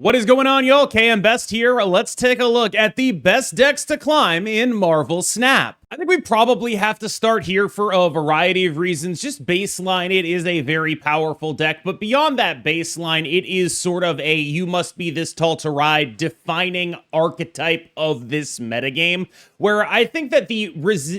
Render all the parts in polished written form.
What is going on, y'all? KMBest here. Let's take a look at the best decks to climb in Marvel Snap. I think we probably have to start here for a variety of reasons. Just baseline, it is a very powerful deck, but beyond that baseline, it is sort of a you must be this tall to ride defining archetype of this metagame, where I think that the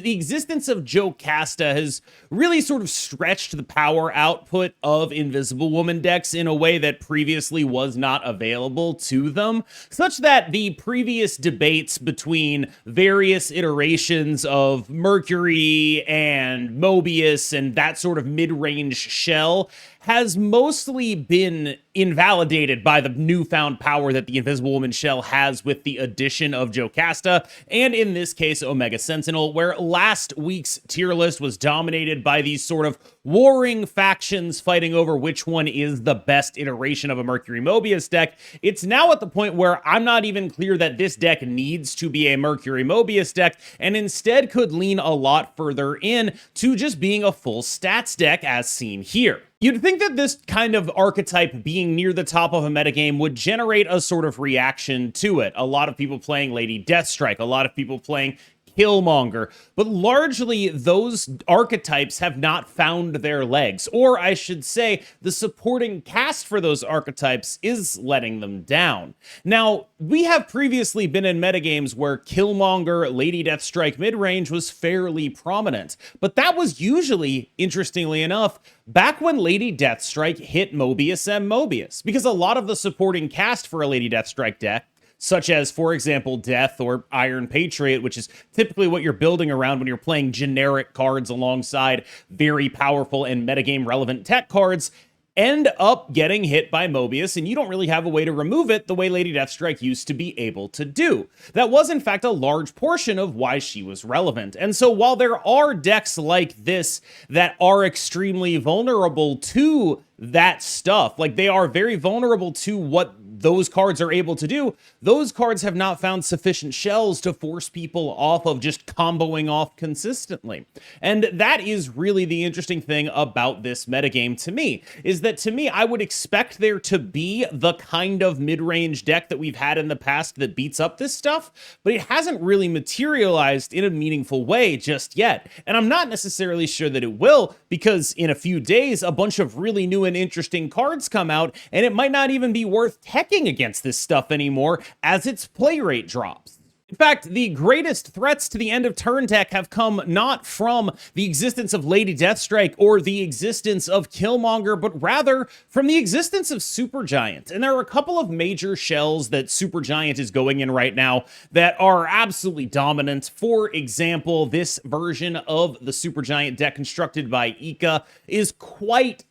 existence of Jocasta has really sort of stretched the power output of Invisible Woman decks in a way that previously was not available to them, such that the previous debates between various iterations of Mercury and Mobius and that sort of mid-range shell has mostly been invalidated by the newfound power that the Invisible Woman shell has with the addition of Jocasta, and in this case, Omega Sentinel, where last week's tier list was dominated by these sort of warring factions fighting over which one is the best iteration of a Mercury Mobius deck. It's now at the point where I'm not even clear that this deck needs to be a Mercury Mobius deck, and instead could lean a lot further in to just being a full stats deck as seen here. You'd think that this kind of archetype being near the top of a metagame would generate a sort of reaction to it. A lot of people playing Lady Deathstrike, a lot of people playing Killmonger, but largely those archetypes have not found their legs, or I should say the supporting cast for those archetypes is letting them down. Now, we have previously been in metagames where Killmonger, Lady Deathstrike midrange was fairly prominent, but that was usually, interestingly enough, back when Lady Deathstrike hit Mobius and Mobius, because a lot of the supporting cast for a Lady Deathstrike deck, such as, for example, Death or Iron Patriot, which is typically what you're building around when you're playing generic cards alongside very powerful and metagame relevant tech cards, end up getting hit by Mobius, and you don't really have a way to remove it the way Lady Deathstrike used to be able to do. That was, in fact, a large portion of why she was relevant. And so while there are decks like this that are extremely vulnerable to that stuff, like they are very vulnerable to what those cards are able to do, those cards have not found sufficient shells to force people off of just comboing off consistently. And that is really the interesting thing about this metagame to me, is that to me, I would expect there to be the kind of mid-range deck that we've had in the past that beats up this stuff, but it hasn't really materialized in a meaningful way just yet. And I'm not necessarily sure that it will, because in a few days, a bunch of really new and interesting cards come out, and it might not even be worth teching against this stuff anymore as its play rate drops. In fact, the greatest threats to the end of turn deck have come not from the existence of Lady Deathstrike or the existence of Killmonger, but rather from the existence of SuGiant. And there are a couple of major shells that SuGiant is going in right now that are absolutely dominant. For example, this version of the SuGiant deck constructed by Ika is quite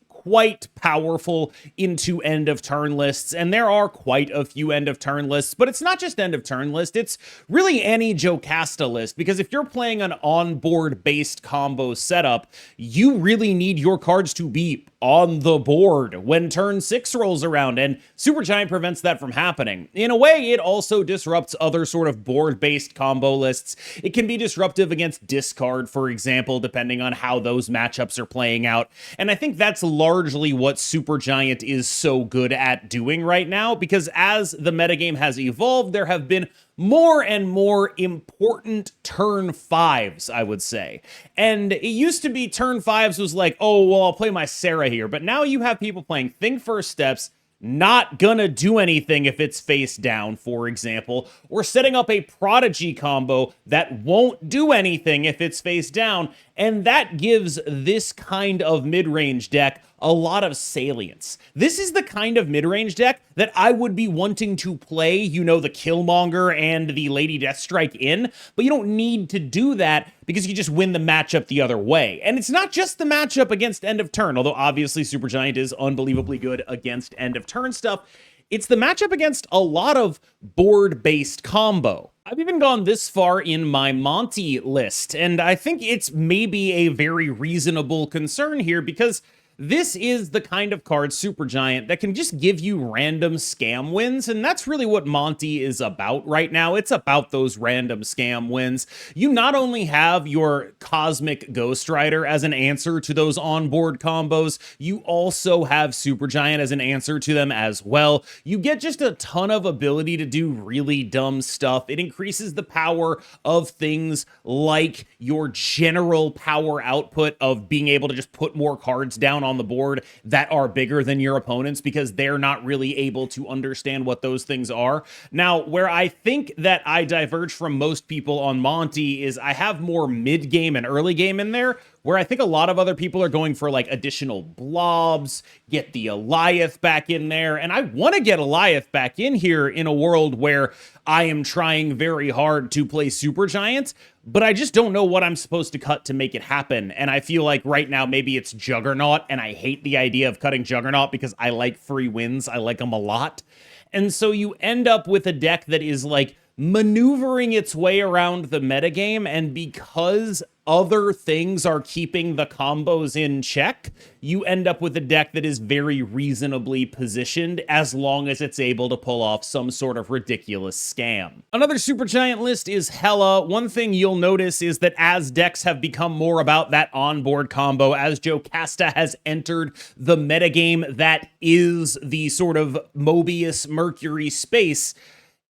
powerful into end of turn lists, and there are quite a few end of turn lists, but it's not just end of turn list, it's really any Jocasta list, because if you're playing an on-board based combo setup, you really need your cards to be on the board when turn 6 rolls around, and SuGiant prevents that from happening. In a way, it also disrupts other sort of board-based combo lists. It can be disruptive against discard, for example, depending on how those matchups are playing out, and I think that's largely what SuGiant is so good at doing right now, because as the metagame has evolved, there have been more and more important turn 5s, I would say. And it used to be turn 5s was like, oh, well, I'll play my Sarah here. But now you have people playing Think First Steps, not gonna do anything if it's face down, for example, or setting up a Prodigy combo that won't do anything if it's face down, and that gives this kind of mid-range deck a lot of salience. This is the kind of mid-range deck that I would be wanting to play, you know, the Killmonger and the Lady Deathstrike in, but you don't need to do that because you just win the matchup the other way. And it's not just the matchup against end of turn, although obviously SuGiant is unbelievably good against end of turn stuff. It's the matchup against a lot of board-based combo. I've even gone this far in my Monte list, and I think it's maybe a very reasonable concern here because this is the kind of card, SuGiant, that can just give you random scam wins, and that's really what Monte is about right now. It's about those random scam wins. You not only have your Cosmic Ghost Rider as an answer to those onboard combos, you also have SuGiant as an answer to them as well. You get just a ton of ability to do really dumb stuff. It increases the power of things like your general power output of being able to just put more cards down on the board that are bigger than your opponents because they're not really able to understand what those things are. Now, where I think that I diverge from most people on Monte is I have more mid-game and early game in there, where I think a lot of other people are going for like additional blobs, get the Eliath back in there. And I want to get Eliath back in here in a world where I am trying very hard to play SuGiant, but I just don't know what I'm supposed to cut to make it happen. And I feel like right now maybe it's Juggernaut, and I hate the idea of cutting Juggernaut because I like free wins. I like them a lot. And so you end up with a deck that is like maneuvering its way around the metagame, and because other things are keeping the combos in check, you end up with a deck that is very reasonably positioned as long as it's able to pull off some sort of ridiculous scam. Another SuGiant list is Hela. One thing you'll notice is that as decks have become more about that onboard combo, as Jocasta has entered the metagame that is the sort of Mobius Mercury space,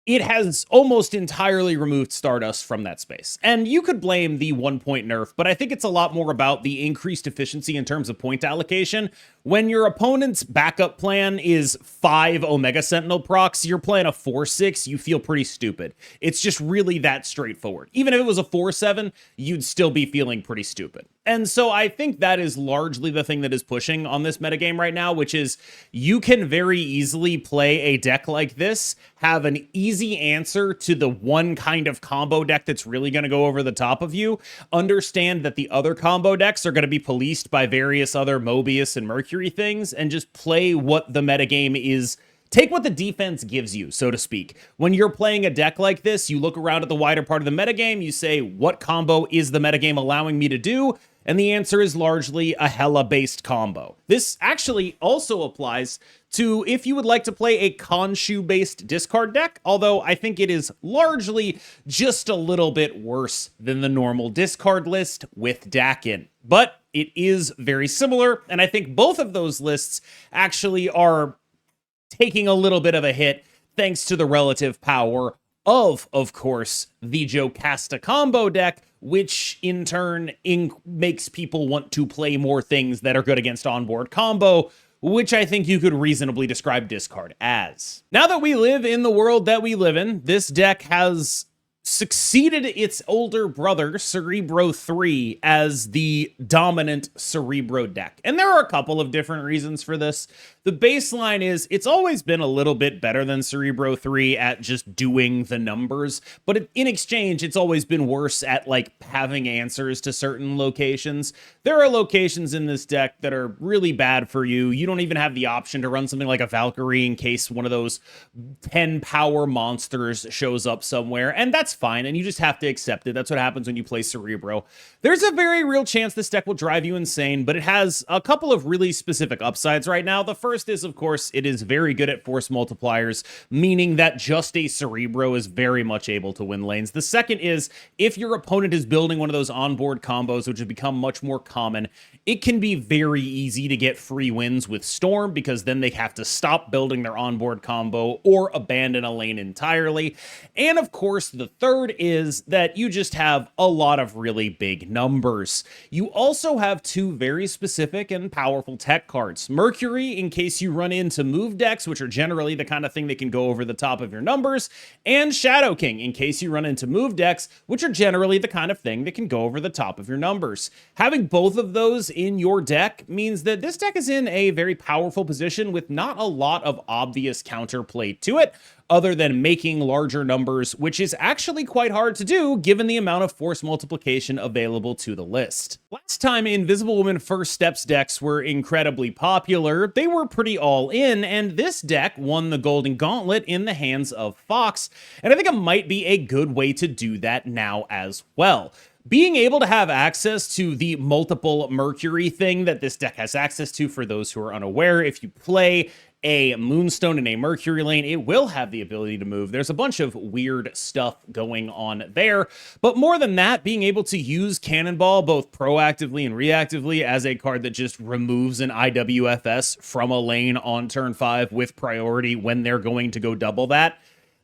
it has almost entirely removed Stardust from that space. And you could blame the 1-point nerf, but I think it's a lot more about the increased efficiency in terms of point allocation. When your opponent's backup plan is 5 Omega Sentinel procs, you're playing a 4-6, you feel pretty stupid. It's just really that straightforward. Even if it was a 4-7, you'd still be feeling pretty stupid. And so I think that is largely the thing that is pushing on this metagame right now, which is you can very easily play a deck like this, have an easy answer to the one kind of combo deck that's really going to go over the top of you, understand that the other combo decks are going to be policed by various other Mobius and Mercury things, and just play what the metagame is. Take what the defense gives you, so to speak. When you're playing a deck like this, you look around at the wider part of the metagame, you say, what combo is the metagame allowing me to do? And the answer is largely a Hela-based combo. This actually also applies to if you would like to play a Khonshu-based discard deck, although I think it is largely just a little bit worse than the normal discard list with Dakin. But it is very similar, and I think both of those lists actually are taking a little bit of a hit thanks to the relative power of course, the Jocasta combo deck, which in turn makes people want to play more things that are good against onboard combo, which I think you could reasonably describe discard as. Now that we live in the world that we live in, this deck has succeeded its older brother, Cerebro 3, as the dominant Cerebro deck. And there are a couple of different reasons for this. The baseline is it's always been a little bit better than Cerebro 3 at just doing the numbers, but in exchange, it's always been worse at like having answers to certain locations. There are locations in this deck that are really bad for you. You don't even have the option to run something like a Valkyrie in case one of those 10 power monsters shows up somewhere, and that's fine, and you just have to accept it. That's what happens when you play Cerebro. There's a very real chance this deck will drive you insane, but it has a couple of really specific upsides right now. The first is, of course, it is very good at force multipliers, meaning that just a Cerebro is very much able to win lanes. The second is, if your opponent is building one of those onboard combos, which have become much more common, it can be very easy to get free wins with Storm, because then they have to stop building their onboard combo or abandon a lane entirely. And of course, the third is that you just have a lot of really big numbers. You also have two very specific and powerful tech cards. Mercury, in case you run into move decks, which are generally the kind of thing that can go over the top of your numbers, and Shadow King, in case you run into move decks, which are generally the kind of thing that can go over the top of your numbers. Having both of those in your deck means that this deck is in a very powerful position with not a lot of obvious counterplay to it, other than making larger numbers, which is actually quite hard to do given the amount of force multiplication available to the list. Last time Invisible Woman First Steps decks were incredibly popular, they were pretty all in, and this deck won the Golden Gauntlet in the hands of Fox, and I think it might be a good way to do that now as well. being able to have access to the multiple Mercury thing that this deck has access to, for those who are unaware, if you play a Moonstone in a Mercury lane, it will have the ability to move. There's a bunch of weird stuff going on there, but more than that, being able to use Cannonball both proactively and reactively as a card that just removes an IWFS from a lane on turn 5 with priority when they're going to go double that.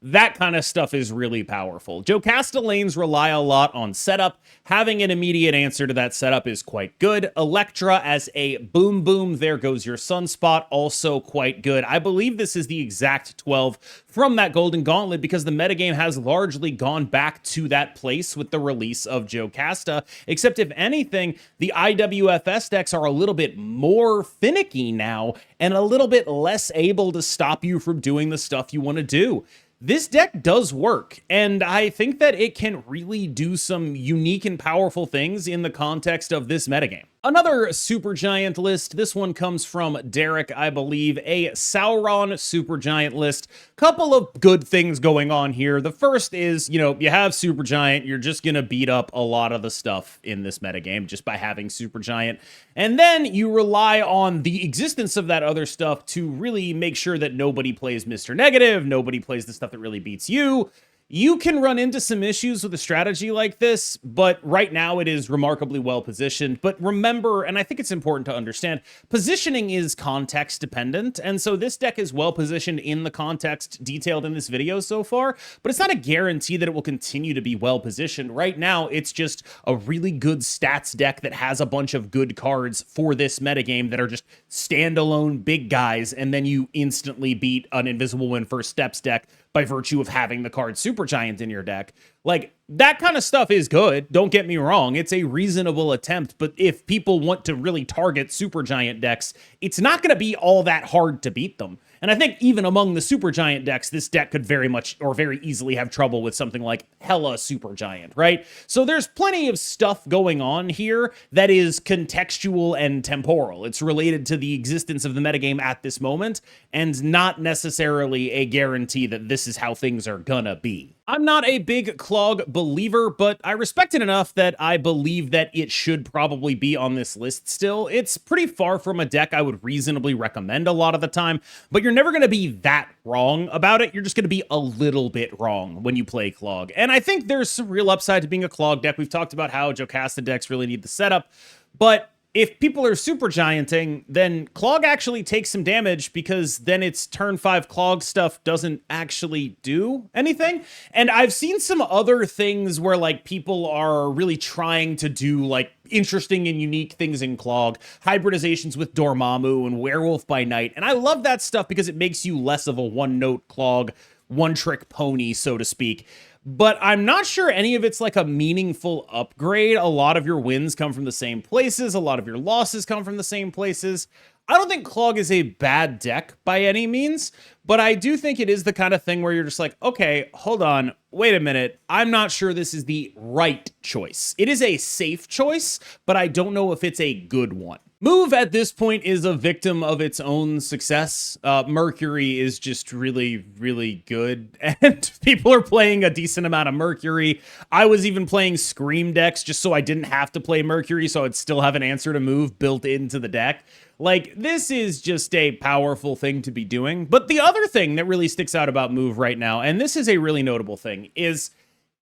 That kind of stuff is really powerful. Jocasta lanes rely a lot on setup. Having an immediate answer to that setup is quite good. Electra as a boom boom, there goes your sunspot, also quite good. I believe this is the exact 12 from that Golden Gauntlet because the metagame has largely gone back to that place with the release of Jocasta, except if anything, the IWFS decks are a little bit more finicky now and a little bit less able to stop you from doing the stuff you want to do. This deck does work, and I think that it can really do some unique and powerful things in the context of this metagame. Another SuGiant list, this one comes from Derek, I believe, a Sauron SuGiant list. Couple of good things going on here. The first is, you have SuGiant, you're just going to beat up a lot of the stuff in this metagame just by having SuGiant. And then you rely on the existence of that other stuff to really make sure that nobody plays Mr. Negative, nobody plays the stuff that really beats you. You can run into some issues with a strategy like this, but right now it is remarkably well positioned. But remember, and I think it's important to understand, positioning is context dependent, and so this deck is well positioned in the context detailed in this video so far, but it's not a guarantee that it will continue to be well positioned. Right now, it's just a really good stats deck that has a bunch of good cards for this metagame that are just standalone big guys, and then you instantly beat an Invisible Win First Steps deck by virtue of having the card SuGiant in your deck. Like, that kind of stuff is good. Don't get me wrong. It's a reasonable attempt, but if people want to really target SuGiant decks, it's not going to be all that hard to beat them. And I think even among the SuGiant decks, this deck could very much or very easily have trouble with something like Hela SuGiant, right? So there's plenty of stuff going on here that is contextual and temporal. It's related to the existence of the metagame at this moment, and not necessarily a guarantee that this is how things are gonna be. I'm not a big Clug believer, but I respect it enough that I believe that it should probably be on this list still. It's pretty far from a deck I would reasonably recommend a lot of the time, but you're never going to be that wrong about it. You're just going to be a little bit wrong when you play Clug. And I think there's some real upside to being a Clug deck. We've talked about how Jocasta decks really need the setup, but if people are SuGianting, then Clug actually takes some damage because then its turn 5 Clug stuff doesn't actually do anything. And I've seen some other things where like people are really trying to do like interesting and unique things in Clug, hybridizations with Dormammu and Werewolf by Night. And I love that stuff because it makes you less of a one-note Clug, one-trick pony, so to speak. But I'm not sure any of it's like a meaningful upgrade. A lot of your wins come from the same places. A lot of your losses come from the same places. I don't think Clug is a bad deck by any means, but I do think it is the kind of thing where you're just like, okay, hold on, wait a minute. I'm not sure this is the right choice. It is a safe choice, but I don't know if it's a good one. Move at this point is a victim of its own success. Mercury is just really, really good, and people are playing a decent amount of Mercury. I was even playing Screeeem decks just so I didn't have to play Mercury, so I'd still have an answer to move built into the deck. Like, this is just a powerful thing to be doing. But the other thing that really sticks out about Move right now, and this is a really notable thing, is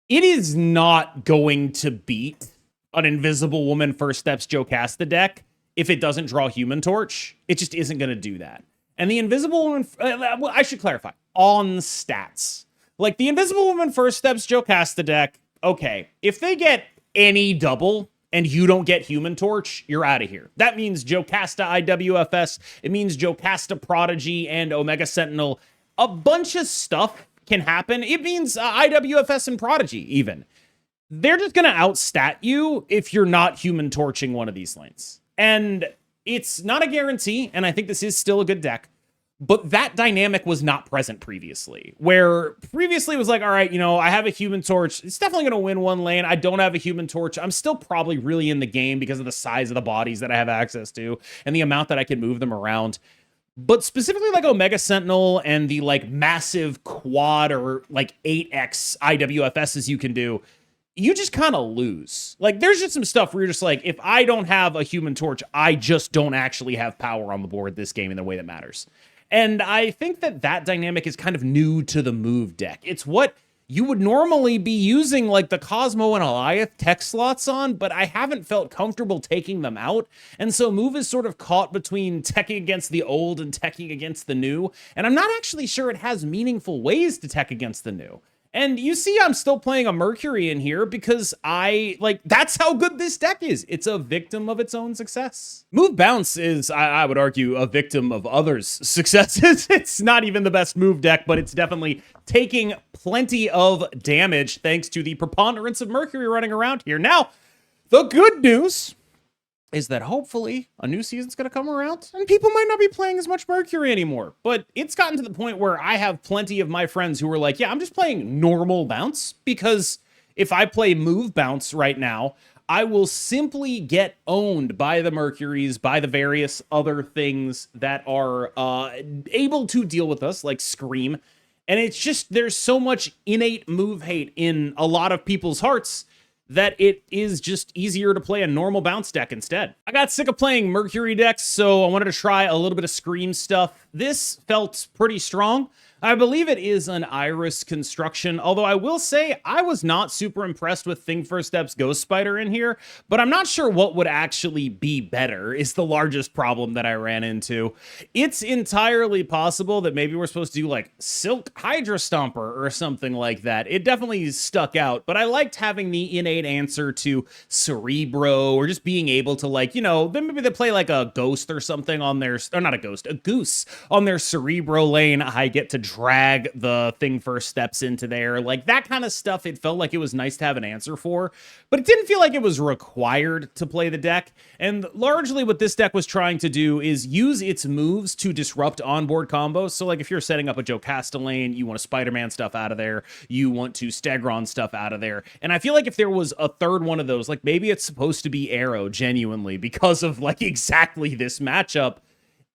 it is not going to beat an Invisible Woman First Steps Jocasta deck if it doesn't draw Human Torch. It just isn't going to do that. And the Invisible Woman, well, I should clarify, on stats. Like, the Invisible Woman First Steps Jocasta deck, okay, if they get any double and you don't get Human Torch, you're out of here. That means Jocasta IWFS, it means Jocasta Prodigy and Omega Sentinel. A bunch of stuff can happen. It means IWFS and Prodigy, even. They're just going to outstat you if you're not Human Torching one of these lanes. And it's not a guarantee, and I think this is still a good deck, but that dynamic was not present previously, where previously it was like, all right, I have a Human Torch. It's definitely going to win one lane. I don't have a Human Torch. I'm still probably really in the game because of the size of the bodies that I have access to and the amount that I can move them around. But specifically like Omega Sentinel and the like massive quad or like 8x IWFSs you can do, you just kind of lose. Like, there's just some stuff where you're just like, if I don't have a Human Torch, I just don't actually have power on the board this game in the way that matters. And I think that that dynamic is kind of new to the move deck. It's what you would normally be using like the Cosmo and Goliath tech slots on, but I haven't felt comfortable taking them out. And so move is sort of caught between teching against the old and teching against the new. And I'm not actually sure it has meaningful ways to tech against the new. And you see I'm still playing a Mercury in here because that's how good this deck is. It's a victim of its own success. Move Bounce is, I would argue, a victim of others' successes. It's not even the best move deck, but it's definitely taking plenty of damage thanks to the preponderance of Mercury running around here. Now, the good news is that hopefully a new season's going to come around and people might not be playing as much Mercury anymore. But it's gotten to the point where I have plenty of my friends who are like, yeah, I'm just playing normal Bounce, because if I play Move Bounce right now, I will simply get owned by the Mercuries, by the various other things that are able to deal with us, like Screeeem. And it's just, there's so much innate move hate in a lot of people's hearts that it is just easier to play a normal Bounce deck instead. I got sick of playing Mercury decks, so I wanted to try a little bit of Screeeem stuff. This felt pretty strong. I believe it is an Iris construction, although I will say I was not super impressed with Thing First Step's Ghost Spider in here, but I'm not sure what would actually be better is the largest problem that I ran into. It's entirely possible that maybe we're supposed to do like Silk Hydra Stomper or something like that. It definitely stuck out, but I liked having the innate answer to Cerebro, or just being able to, like, you know, then maybe they play like a Ghost or something on their, or not a Ghost, a Goose on their Cerebro lane. I get to drag the Thing First Steps into there, like that kind of stuff. It felt like it was nice to have an answer for, but it didn't feel like it was required to play the deck. And largely what this deck was trying to do is use its moves to disrupt onboard combos. So like if you're setting up a Jocasta lane, you want to Spider-Man stuff out of there, you want to Stegron stuff out of there. And I feel like if there was a third one of those, like maybe it's supposed to be Arrow, genuinely, because of like exactly this matchup,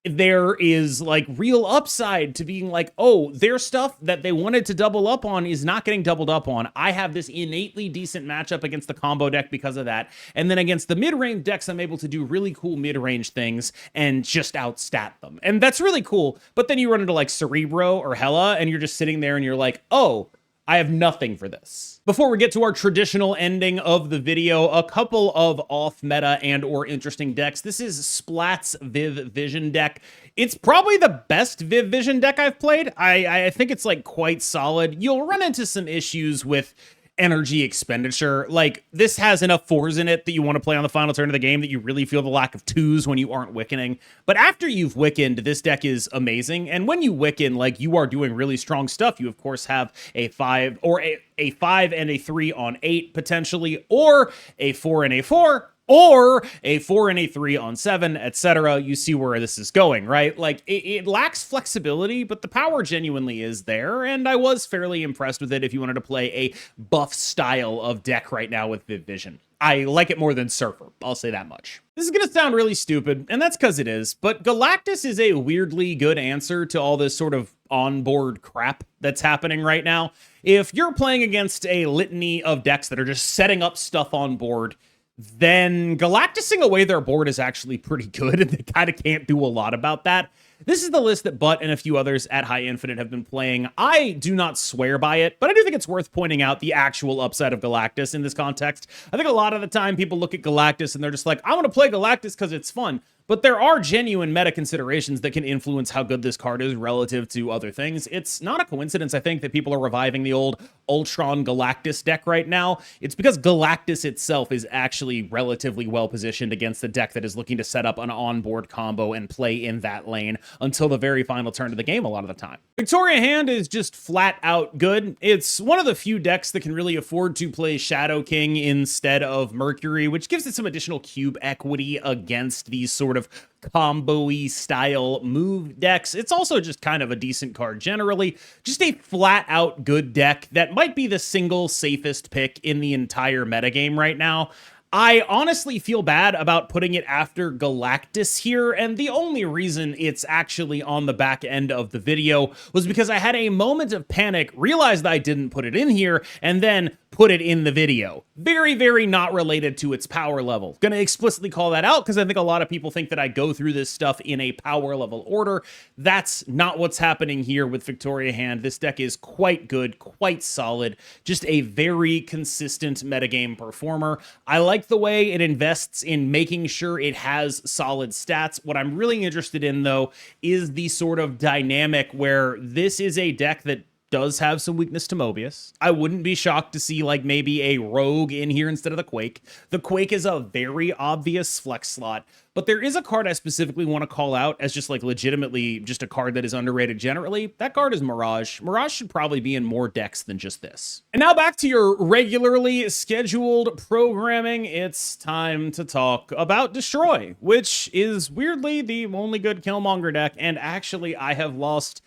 there is like real upside to being like, oh, their stuff that they wanted to double up on is not getting doubled up on. I have this innately decent matchup against the combo deck because of that. And then against the mid-range decks, I'm able to do really cool mid-range things and just outstat them. And that's really cool. But then you run into like Cerebro or Hela, and you're just sitting there and you're like, oh, I have nothing for this. Before we get to our traditional ending of the video, a couple of off-meta and or interesting decks. This is Splat's Viv Vision deck. It's probably the best Viv Vision deck I've played. I think it's like quite solid. You'll run into some issues with energy expenditure. Like, this has enough 4s in it that you want to play on the final turn of the game that you really feel the lack of 2s when you aren't wickening. But after you've wickened, this deck is amazing. And when you wicken, like, you are doing really strong stuff. You, of course, have a 5 or a 5 and a 3 on 8 potentially, or a 4 and a 4, or a 4 and a 3 on 7, etc. You see where this is going, right? Like, it lacks flexibility, but the power genuinely is there, and I was fairly impressed with it if you wanted to play a buff style of deck right now with Viv Vision. I like it more than Surfer, I'll say that much. This is gonna sound really stupid, and that's because it is, but Galactus is a weirdly good answer to all this sort of onboard crap that's happening right now. If you're playing against a litany of decks that are just setting up stuff on board, then Galactusing away their board is actually pretty good, and they kind of can't do a lot about that. This is the list that Butt and a few others at High Infinite have been playing. I do not swear by it, but I do think it's worth pointing out the actual upside of Galactus in this context. I think a lot of the time people look at Galactus and they're just like, I want to play Galactus because it's fun. But there are genuine meta considerations that can influence how good this card is relative to other things. It's not a coincidence, I think, that people are reviving the old Ultron Galactus deck right now. It's because Galactus itself is actually relatively well positioned against the deck that is looking to set up an onboard combo and play in that lane until the very final turn of the game a lot of the time. Victoria Hand is just flat out good. It's one of the few decks that can really afford to play Shadow King instead of Mercury, which gives it some additional cube equity against these sort of combo-y style move decks. It's also just kind of a decent card generally. Just a flat out good deck that might be the single safest pick in the entire metagame right now. I honestly feel bad about putting it after Galactus here, and the only reason it's actually on the back end of the video was because I had a moment of panic, realized I didn't put it in here, and then put it in the video. Very, very not related to its power level. Gonna explicitly call that out because I think a lot of people think that I go through this stuff in a power level order. That's not what's happening here with Victoria Hand. This deck is quite good, quite solid, just a very consistent metagame performer. I like the way it invests in making sure it has solid stats. What I'm really interested in, though, is the sort of dynamic where this is a deck that does have some weakness to Mobius. I wouldn't be shocked to see like maybe a Rogue in here instead of the Quake. The Quake is a very obvious flex slot, but there is a card I specifically want to call out as just like legitimately just a card that is underrated generally. That card is Mirage. Mirage should probably be in more decks than just this. And now back to your regularly scheduled programming. It's time to talk about Destroy, which is weirdly the only good Killmonger deck. And actually, I have lost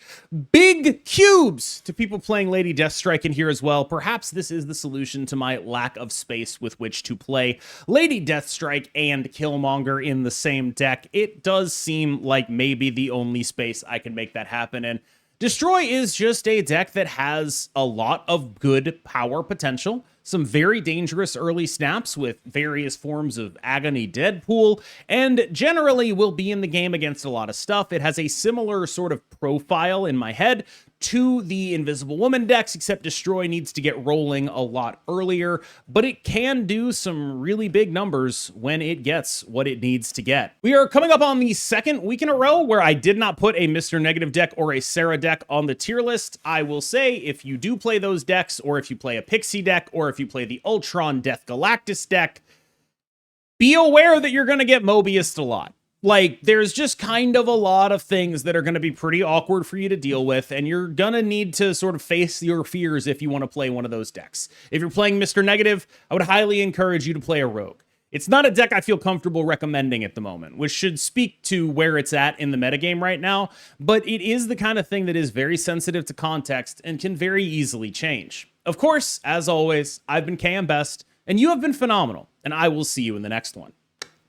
big cubes to people playing Lady Deathstrike in here as well. Perhaps this is the solution to my lack of space with which to play Lady Deathstrike and Killmonger in the same deck. It does seem like maybe the only space I can make that happen in. Destroy is just a deck that has a lot of good power potential, some very dangerous early snaps with various forms of Agony Deadpool, and generally will be in the game against a lot of stuff. It has a similar sort of profile in my head to the Invisible Woman decks, except Destroy needs to get rolling a lot earlier, but it can do some really big numbers when it gets what it needs to get. We are coming up on the second week in a row where I did not put a Mr. Negative deck or a Sarah deck on the tier list. I will say, if you do play those decks, or if you play a Pixie deck, or if you play the Ultron Death Galactus deck, be aware that you're going to get Mobiused a lot. Like, there's just kind of a lot of things that are going to be pretty awkward for you to deal with, and you're going to need to sort of face your fears if you want to play one of those decks. If you're playing Mr. Negative, I would highly encourage you to play a Rogue. It's not a deck I feel comfortable recommending at the moment, which should speak to where it's at in the metagame right now, but it is the kind of thing that is very sensitive to context and can very easily change. Of course, as always, I've been KMBest, and you have been phenomenal, and I will see you in the next one.